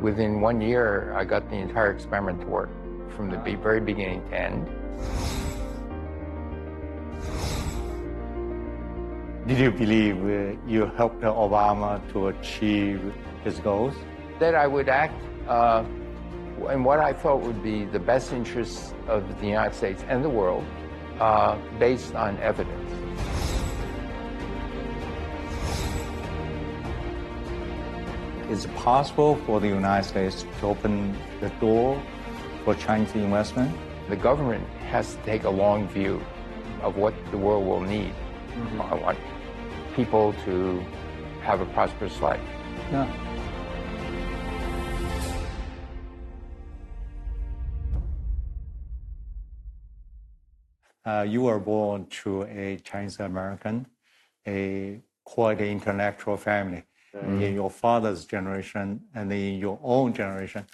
Within 1 year, I got the entire experiment to work from the very beginning to end. Did you believe you helped Obama to achieve his goals? That I would act in what I thought would be the best interests of the United States and the world based on evidence. Is it possible for the United States to open the door for Chinese investment? The government has to take a long view of what the world will need. I want people to have a prosperous life. Yeah. You were born to a Chinese American, a quite intellectual family. In your father's generation and in your own generation,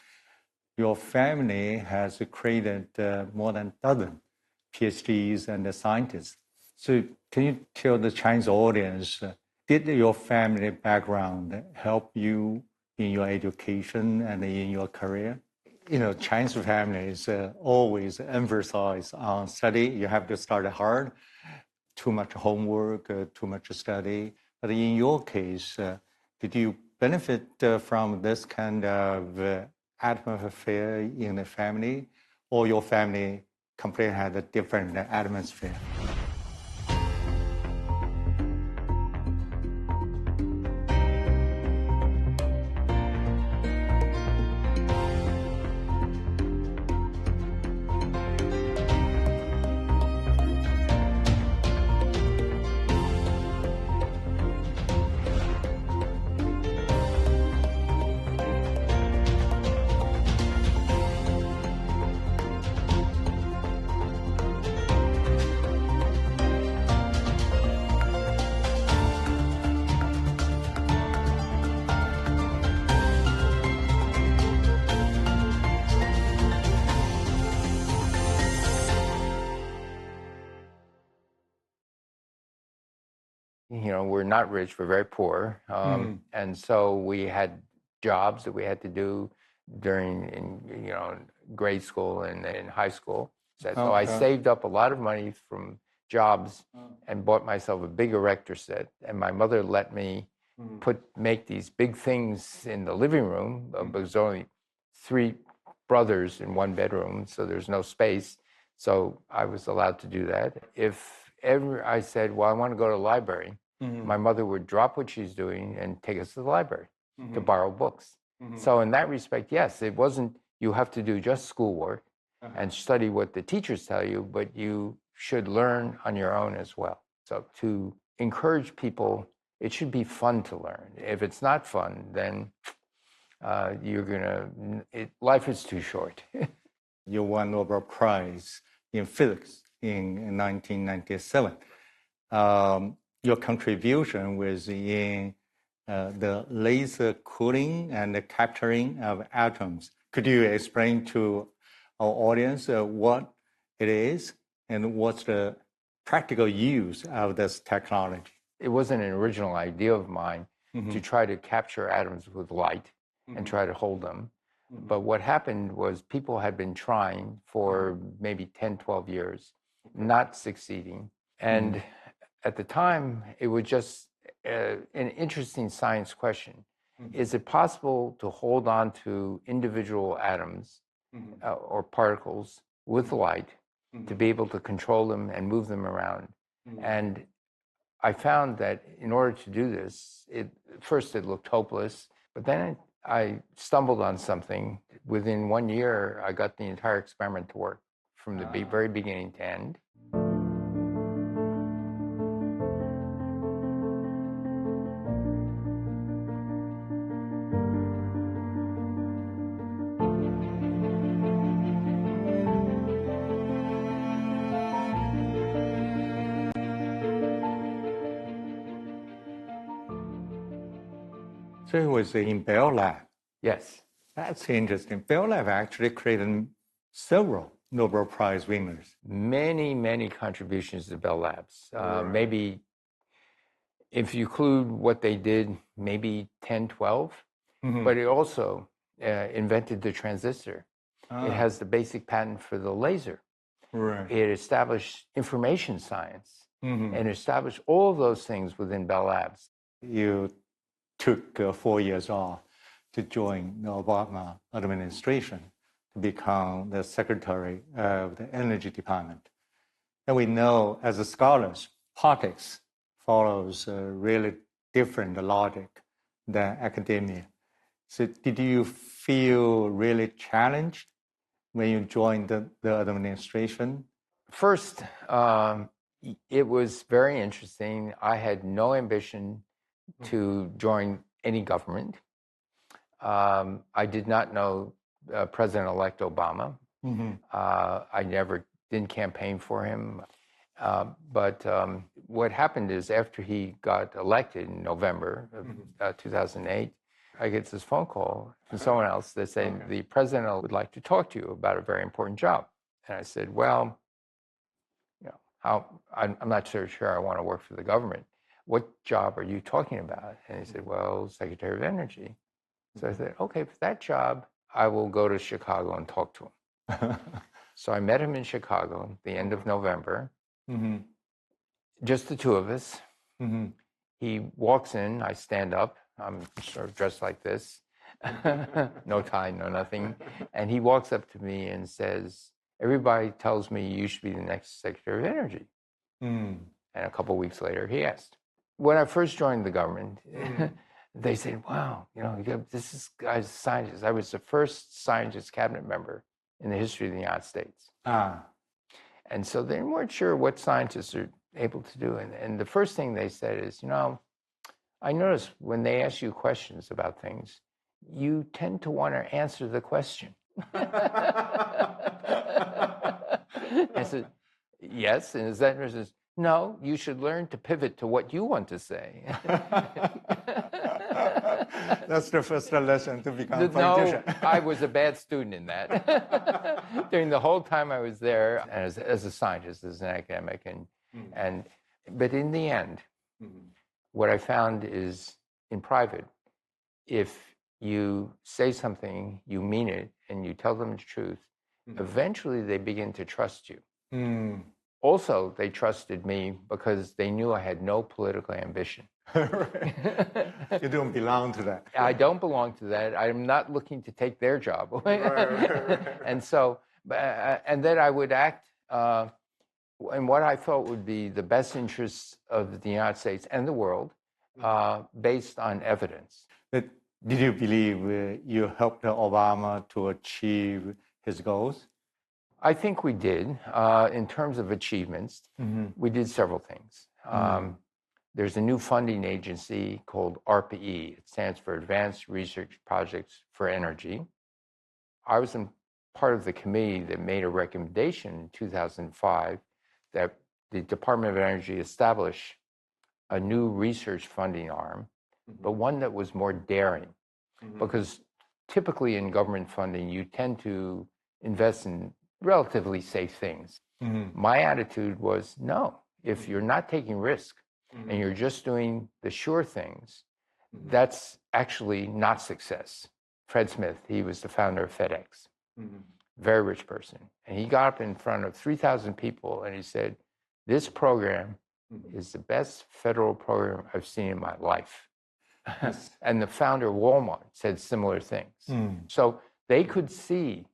your family has created more than a dozen PhDs and scientists. So can you tell the Chinese audience, did your family background help you in your education and in your career? You know, Chinese families always emphasize on study. You have to start hard, too much homework, too much study. But in your case, did you benefit from this kind of atmosphere in the family, or your family completely had a different atmosphere? You know, we're not rich, we're very poor. And so we had jobs that we had to do during, grade school and in high school. So I saved up a lot of money from jobs and bought myself a big erector set. And my mother let me make these big things in the living room, because there were only 3 brothers in 1 bedroom, so there's no space. So I was allowed to do that. If ever I said, well, I want to go to the library, my mother would drop what she's doing and take us to the library to borrow books. So in that respect, yes, it wasn't, you have to do just schoolwork and study what the teachers tell you, but you should learn on your own as well. So to encourage people, it should be fun to learn. If it's not fun, then life is too short. You won Nobel Prize in Physics in 1997. Your contribution was in the laser cooling and the capturing of atoms. Could you explain to our audience what it is and what's the practical use of this technology? It wasn't an original idea of mine to try to capture atoms with light and try to hold them. But what happened was people had been trying for maybe 10, 12 years, not succeeding. And at the time, it was just an interesting science question. Is it possible to hold on to individual atoms or particles with light to be able to control them and move them around? And I found that in order to do this, first it looked hopeless, but then I stumbled on something. Within 1 year, I got the entire experiment to work from the very beginning to end. So it was in Bell Lab. Yes. That's interesting. Bell Lab actually created several Nobel Prize winners. Many, many contributions to Bell Labs. Maybe, if you include what they did, maybe 10, 12. But it also, invented the transistor. It has the basic patent for the laser. Right. It established information science and established all of those things within Bell Labs. You took 4 years off to join the Obama administration to become the Secretary of the Energy Department. And we know, as scholars, politics follows a really different logic than academia. So did you feel really challenged when you joined the administration? First, it was very interesting. I had no ambition to join any government. I did not know President-elect Obama. I never didn't campaign for him. But what happened is after he got elected in November of 2008, I get this phone call from someone else that said, the president would like to talk to you about a very important job. And I said, well, I'm not so sure I want to work for the government. What job are you talking about? And he said, well, Secretary of Energy. So I said, okay, for that job, I will go to Chicago and talk to him. So I met him in Chicago at the end of November, just the two of us. He walks in, I stand up, I'm sort of dressed like this, no tie, no nothing. And he walks up to me and says, everybody tells me you should be the next Secretary of Energy. And a couple of weeks later, he asked. When I first joined the government, they said, wow, this guy's a scientist. I was the first scientist cabinet member in the history of the United States. And so they weren't sure what scientists are able to do. And the first thing they said is, I notice when they ask you questions about things, you tend to want to answer the question. I said, yes. And his editor says, no, you should learn to pivot to what you want to say. That's the first lesson to become a politician. No, I was a bad student in that. During the whole time I was there, as a scientist, as an academic, but in the end, what I found is in private, if you say something, you mean it, and you tell them the truth, eventually they begin to trust you. Also, they trusted me because they knew I had no political ambition. You don't belong to that. I don't belong to that. I'm not looking to take their job away. And so, and then I would act in what I thought would be the best interests of the United States and the world based on evidence. But did you believe you helped Obama to achieve his goals? I think we did. In terms of achievements, we did several things. There's a new funding agency called ARPA-E. It stands for Advanced Research Projects for Energy. I was part of the committee that made a recommendation in 2005 that the Department of Energy establish a new research funding arm, but one that was more daring. Because typically in government funding, you tend to invest in relatively safe things. My attitude was, no, if you're not taking risk and you're just doing the sure things, that's actually not success. Fred Smith, he was the founder of FedEx, very rich person. And he got up in front of 3,000 people and he said, this program is the best federal program I've seen in my life. And the founder of Walmart said similar things. So they could see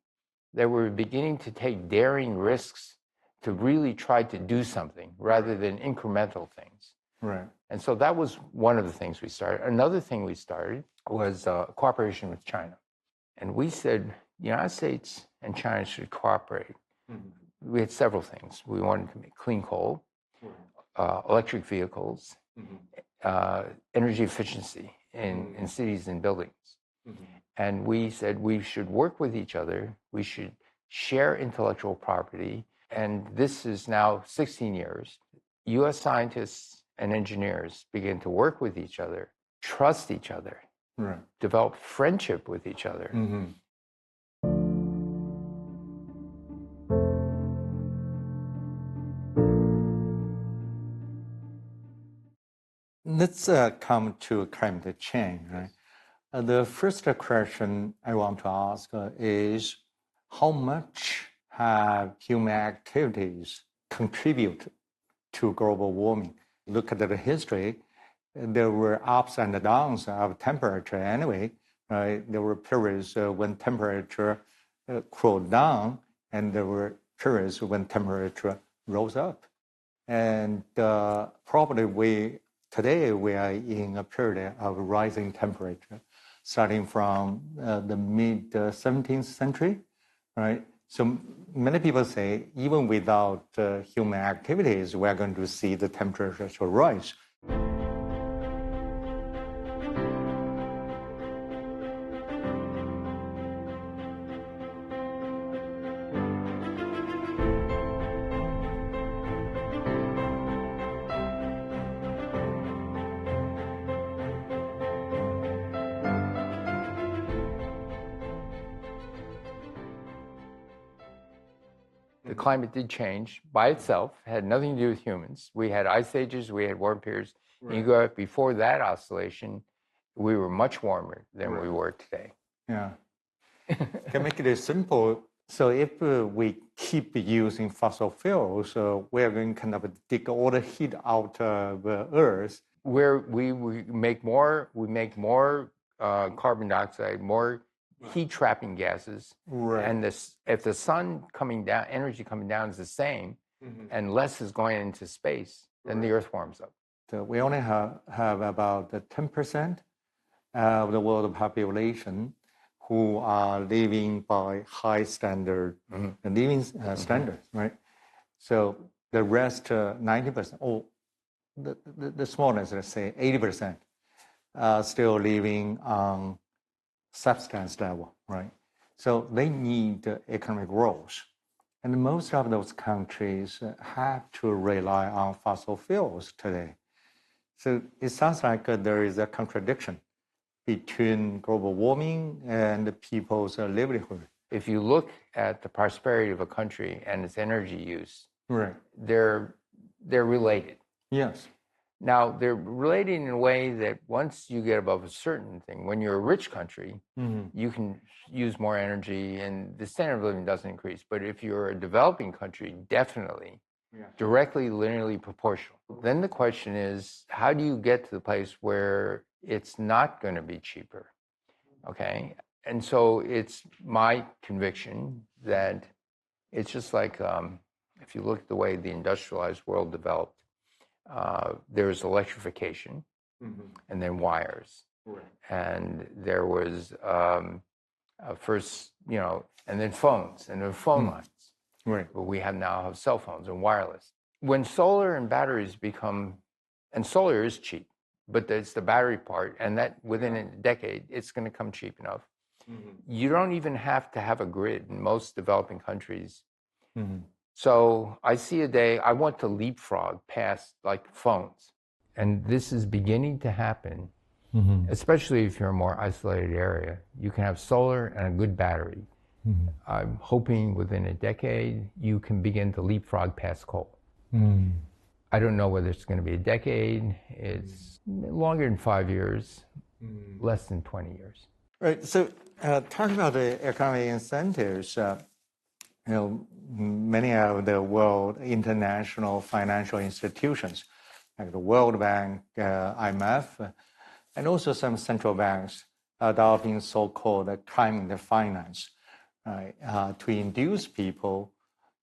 that we're beginning to take daring risks to really try to do something rather than incremental things. Right. And so that was one of the things we started. Another thing we started was cooperation with China. And we said the United States and China should cooperate. We had several things. We wanted to make clean coal, electric vehicles, energy efficiency in cities and buildings. And we said we should work with each other. We should share intellectual property. And this is now 16 years. U.S. scientists and engineers begin to work with each other, trust each other, develop friendship with each other. Let's come to climate change, right? The first question I want to ask is how much have human activities contributed to global warming? Look at the history. There were ups and downs of temperature anyway. Right? There were periods when temperature cooled down, and there were periods when temperature rose up. And probably today we are in a period of rising temperature, starting from the mid 17th century, right? So many people say even without human activities, we are going to see the temperature to rise. The climate did change by itself, had nothing to do with humans. We had ice ages, we had warm periods. Right. You go before that oscillation, we were much warmer than we were today. Yeah. Can make it simple. So if we keep using fossil fuels, we're going to kind of dig all the heat out of Earth. Where we make more carbon dioxide, more heat-trapping gases, right. And if the sun coming down, energy coming down is the same, and less is going into space, then the Earth warms up. So we only have about 10% of the world population who are living by high standard living standards, right? So the rest, 90%, or the smallest, let's say 80%, are still living on substance level, right? So they need economic growth. And most of those countries have to rely on fossil fuels today. So it sounds like there is a contradiction between global warming and people's livelihood. If you look at the prosperity of a country and its energy use, right, they're related. Yes. Now, they're related in a way that once you get above a certain thing, when you're a rich country, you can use more energy and the standard of living doesn't increase. But if you're a developing country, definitely, directly linearly proportional. Then the question is, how do you get to the place where it's not going to be cheaper? Okay? And so it's my conviction that it's just like if you look at the way the industrialized world developed, there was electrification and then wires. Right. And there was first, and then phones and then phone lines. Right. But we now have cell phones and wireless. When solar and batteries and solar is cheap, but it's the battery part, and that within a decade, it's going to come cheap enough. You don't even have to have a grid in most developing countries. So I see a day, I want to leapfrog past like phones. And this is beginning to happen, especially if you're in a more isolated area. You can have solar and a good battery. I'm hoping within a decade, you can begin to leapfrog past coal. I don't know whether it's going to be a decade. It's longer than 5 years, less than 20 years. Right. So talking about the economic incentives, many of the world international financial institutions, like the World Bank, IMF, and also some central banks adopting so-called climate finance, right, to induce people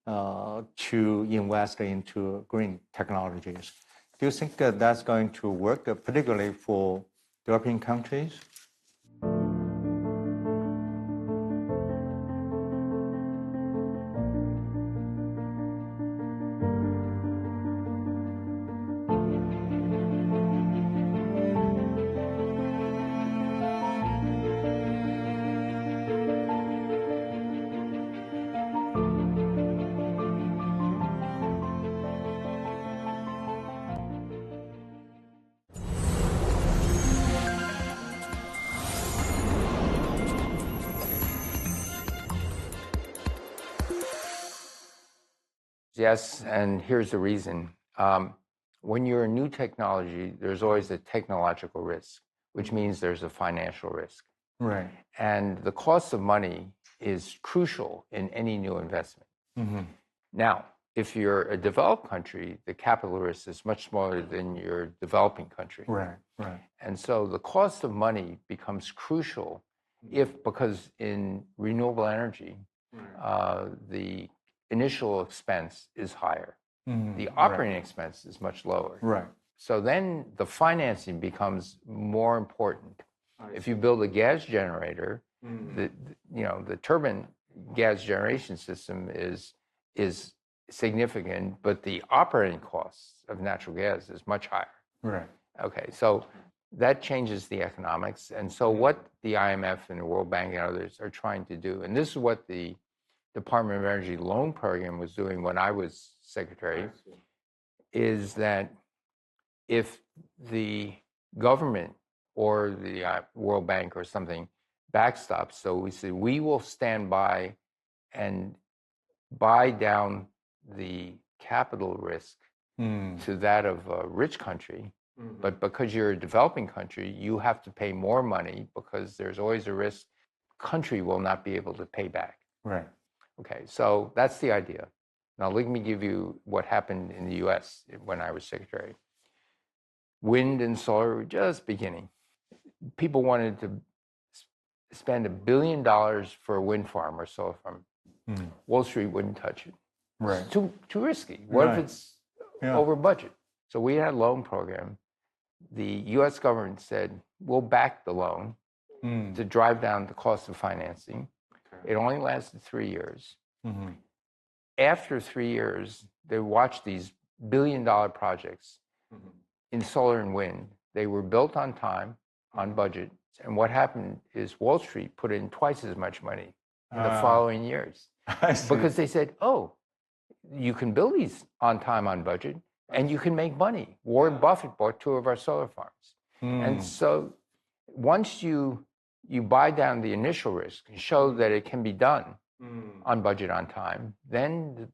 to invest into green technologies. Do you think that's going to work, particularly for developing countries? Yes, and here's the reason. When you're a new technology, there's always a technological risk. which means there's a financial risk. Right. And the cost of money is crucial in any new investment. Now, if you're a developed country, the capital risk is much smaller than your developing country. Right, right. And so the cost of money becomes crucial because in renewable energy, the initial expense is higher. The operating expense is much lower. Right. So then the financing becomes more important. If you build a gas generator, the turbine gas generation system is significant, but the operating costs of natural gas is much higher. Right. Okay, so that changes the economics. And so what the IMF and the World Bank and others are trying to do, and this is what the Department of Energy loan program was doing when I was secretary, is that if the government or the World Bank or something backstops, so we say we will stand by and buy down the capital risk to that of a rich country, but because you're a developing country, you have to pay more money because there's always a risk country will not be able to pay back. Right. Okay, so that's the idea. Now let me give you what happened in the US when I was secretary. Wind and solar were just beginning. People wanted to spend $1 billion for a wind farm or solar farm. Wall Street wouldn't touch it. Right. It's too risky. What if it's over budget? So we had a loan program. The US government said, we'll back the loan to drive down the cost of financing. It only lasted 3 years. After 3 years, they watched these $1 billion projects in solar and wind. They were built on time, on budget. And what happened is Wall Street put in twice as much money in the following years. Because they said, oh, you can build these on time, on budget, and you can make money. Warren Buffett bought 2 of our solar farms. And so once you buy down the initial risk and show that it can be done on budget, on time, then the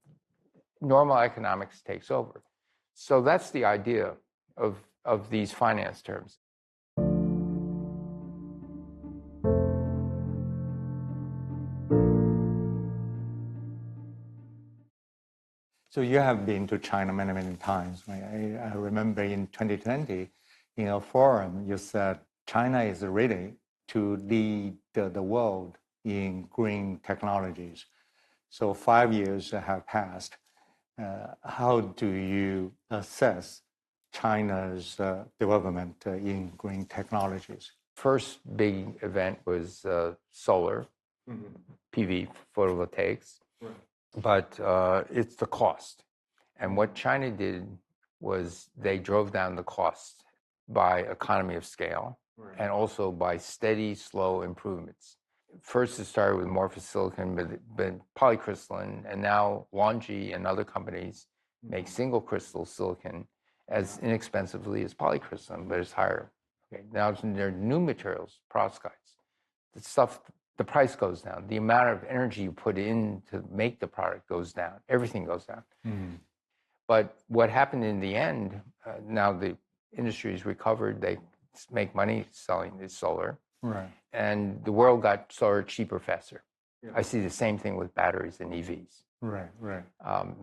normal economics takes over. So that's the idea of these finance terms. So you have been to China many, many times. I remember in 2020, in a forum, you said China is ready to lead the world in green technologies. So 5 years have passed. How do you assess China's development in green technologies? First big event was solar, PV, photovoltaics. Right. But it's the cost. And what China did was they drove down the cost by economy of scale and also by steady, slow improvements. First, it started with amorphous silicon, but polycrystalline, and now LONGi and other companies make single crystal silicon as inexpensively as polycrystalline, but it's higher. Okay. Now there are new materials, perovskites. The stuff, the price goes down. The amount of energy you put in to make the product goes down. Everything goes down. But what happened in the end, now the industry is recovered. They make money selling this solar. Right. And the world got solar cheaper, faster. Yeah. I see the same thing with batteries and EVs. Right, right.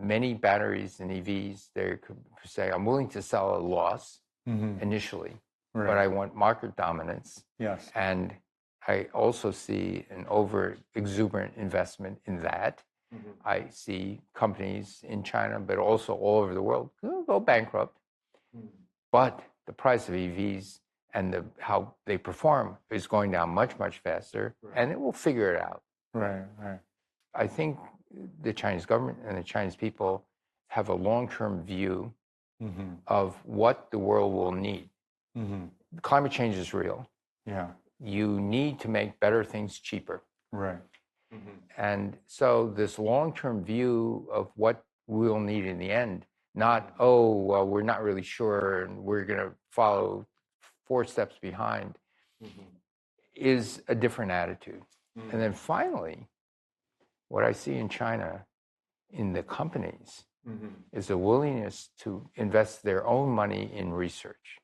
Many batteries and EVs, they could say, I'm willing to sell a loss initially, but I want market dominance. Yes. And I also see an over-exuberant investment in that. I see companies in China, but also all over the world, go bankrupt. But the price of EVs and how they perform is going down much, much faster, and it will figure it out. Right, right. I think the Chinese government and the Chinese people have a long-term view of what the world will need. Climate change is real. Yeah. You need to make better things cheaper. Right. And so this long-term view of what we'll need in the end, not, oh, well, we're not really sure and we're going to follow 4 steps behind, is a different attitude. And then finally, what I see in China, in the companies, is a willingness to invest their own money in research.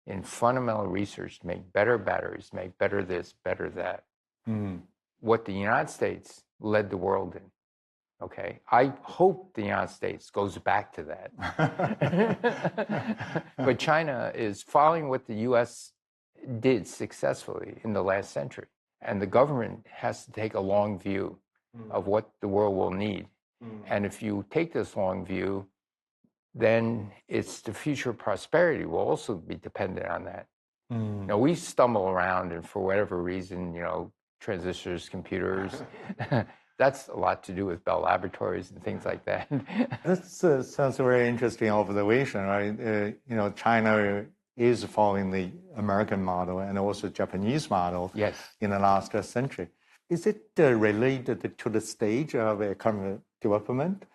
in fundamental research to make better batteries, make better this, better that. What the United States led the world in. Okay, I hope the United States goes back to that. But China is following what the U.S. did successfully in the last century. And the government has to take a long view of what the world will need. And if you take this long view, then it's the future prosperity will also be dependent on that. Now, we stumble around, and for whatever reason, transistors, computers, that's a lot to do with Bell Laboratories and things like that. That sounds a very interesting observation, right? China is following the American model and also Japanese model in the last century. Is it related to the stage of economic development?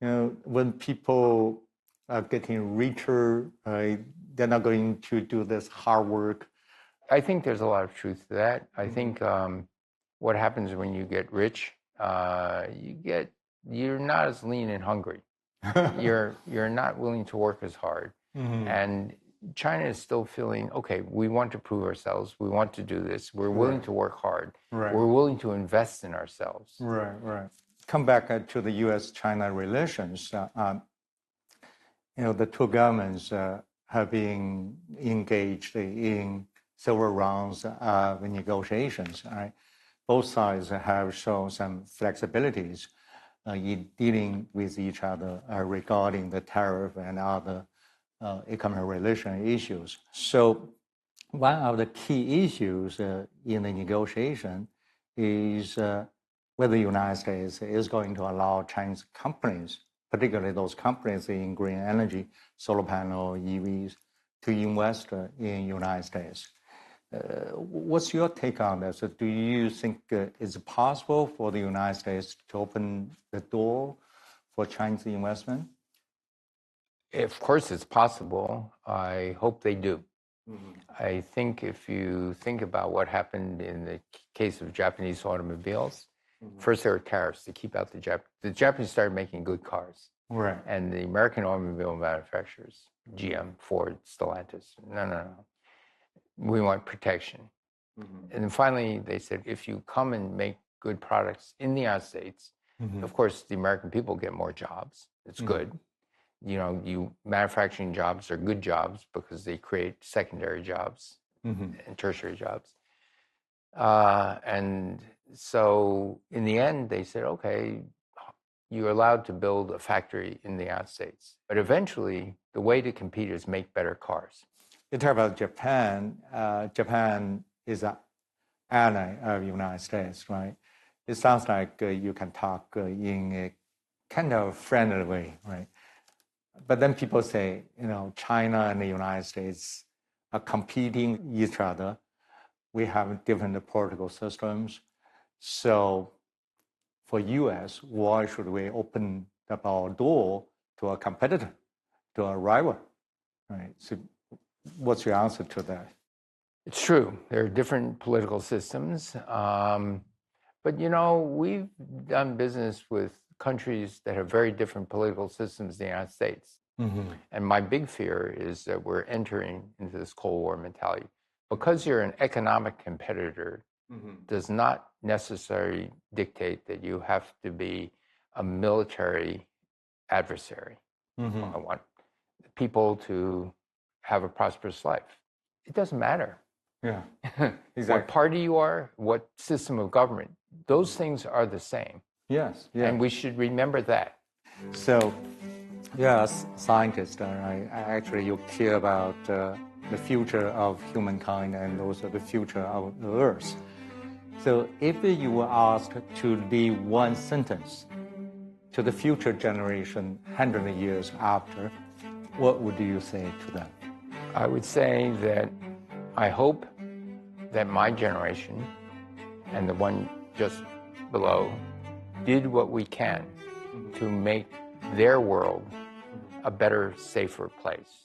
When people are getting richer, they're not going to do this hard work. I think there's a lot of truth to that. I think what happens when you get rich, you're not as lean and hungry. You're not willing to work as hard. And China is still feeling, okay, we want to prove ourselves. We want to do this. We're willing to work hard. We're willing to invest in ourselves. Right. Come back to the U.S.-China relations. The two governments have been engaged in several rounds of negotiations. Right? Both sides have shown some flexibilities in dealing with each other regarding the tariff and other economic relation issues. So one of the key issues in the negotiation is whether the United States is going to allow Chinese companies, particularly those companies in green energy, solar panel, EVs, to invest in the United States. What's your take on this? Do you think it's possible for the United States to open the door for Chinese investment? Of course, it's possible. I hope they do. I think if you think about what happened in the case of Japanese automobiles, first there were tariffs to keep out the Japanese. The Japanese started making good cars. Right. And the American automobile manufacturers, GM, Ford, Stellantis, no. We want protection. And then finally, they said, if you come and make good products in the United States, of course, the American people get more jobs. It's good. Manufacturing jobs are good jobs because they create secondary jobs and tertiary jobs. And so in the end, they said, okay, you're allowed to build a factory in the United States. But eventually, the way to compete is make better cars. You talk about Japan. Japan is an ally of the United States, right? It sounds like you can talk in a kind of friendly way, right? But then people say, China and the United States are competing each other. We have different political systems. So for U.S., why should we open up our door to a competitor, to a rival, right? So what's your answer to that? It's true. There are different political systems. But, we've done business with countries that have very different political systems in the United States. And my big fear is that we're entering into this Cold War mentality. Because you're an economic competitor does not necessarily dictate that you have to be a military adversary. I want people to have a prosperous life. It doesn't matter. Yeah, exactly. What party you are, what system of government, those things are the same. Yes. And we should remember that. So, as scientists, actually you care about the future of humankind and also the future of the Earth. So if you were asked to leave one sentence to the future generation 100 years after, what would you say to them? I would say that I hope that my generation and the one just below did what we can to make their world a better, safer place.